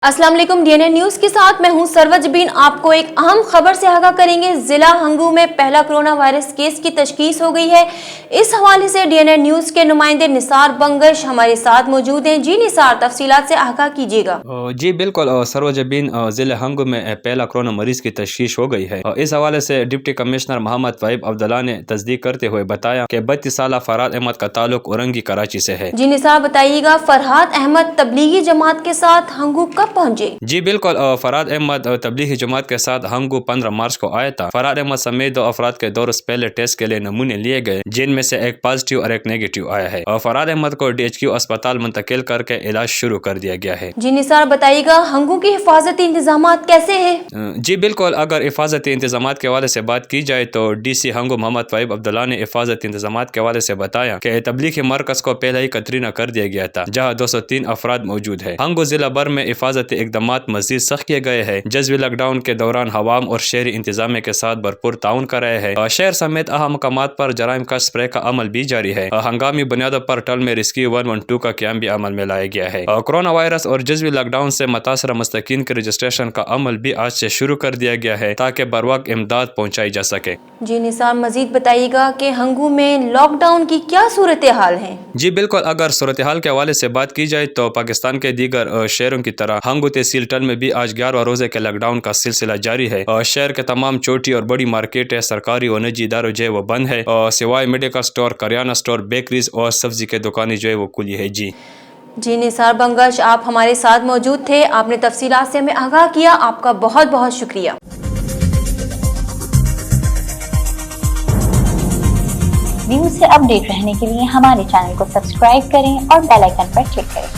अस्सलाम वालेकुम। DNA news के साथ मैं हूं सरवज बीन। आपको एक अहम खबर से आगाह करेंगे। जिला हंगू में पहला कोरोना वायरस केस की तशखीस हो गई है। इस हवाले से डीएनए न्यूज के नुमाइंदे निसार बंगश हमारे साथ मौजूद हैं। जी निसार, तफसीलात से आगाह कीजिएगा। जी बिल्कुल सरवज बीन, जिले हंगू में पहला कोरोना मरीज की तशखीस हो गई है। इस हवाले से डिप्टी कमिश्नर मोहम्मद फहीम अब्दुल्ला ने तस्दीक करते हुए बताया कि 32 साल फरहाद अहमद का ताल्लुक औरंगी कराची से है। जी निसार, बताइएगा फरहाद अहमद तबलीगी जमात के साथ हंगू कब पहुंचे? जी बिल्कुल, फरहाद अहमद तबलीगी जमात के साथ हंगू 15 मार्च को आया था। फरहाद अहमद समेत 2 अफराद के दौर से पहले टेस्ट के लिए नमूने लिए गए, जिनमें से एक पॉजिटिव और एक नेगेटिव आया है। फरहाद अहमद को DHQ अस्पताल मुंतकिल करके इलाज शुरू कर दिया गया है। जी निसार, बताइएगा हंगू की हिफाजती इंतजाम कैसे है? जी बिल्कुल, अगर हिफाजती इंतजाम के हवाले से बात की जाए तो DC हंगू मोहम्मद फहीम अब्दुल्ला ने हिफाजती इंतजाम के हवाले से बताया कि तबलीगी मरकज को पहले ही कतरीना कर दिया गया था, जहाँ 203 अफराद मौजूद है। हंगू जिला भर में हिफाजती इकदामात मजीद सख्त किए गए हैं। जज्बी लॉकडाउन के दौरान हवाम और शहरी इंतजामिया के साथ भरपूर ताउन कर रहे हैं। शहर समेत अहम मकामात पर जराइम का स्प्रे का अमल भी जारी है। हंगामी बुनियादों पर टल में रेस्क्यू 112 का क्याम भी अमल में लाया गया है। कोरोना वायरस और जज्बी लॉकडाउन से मुतासरा मुस्तकीन के रजिस्ट्रेशन का अमल भी आज से शुरू कर दिया गया है, ताकि बरवक्त इमदाद पहुँचाई जा सके। जी निसार, मजीद बताइएगा कि हंगू में लॉकडाउन की क्या सूरत हाल है? जी बिल्कुल, अगर सूरत हाल के हवाले से बात की जाए तो पाकिस्तान के दीगर शहरों की तरह हंगू तहसील टल में भी आज 11वां रोजे के लॉकडाउन का सिलसिला जारी है। शहर के तमाम छोटी और बड़ी मार्केट है, सरकारी और निजी इदारों जो है वो बंद है, और सिवाय medical store, kirana store, bakeries और सब्जी के दुकानें जो है वो खुली है। जी निसार बंगश, आप हमारे साथ मौजूद थे, आपने तफसीलात से हमें आगाह किया, आपका बहुत बहुत शुक्रिया। न्यूज़ से अपडेट रहने के लिए हमारे चैनल को सब्सक्राइब करें और बेल आइकन पर क्लिक करें।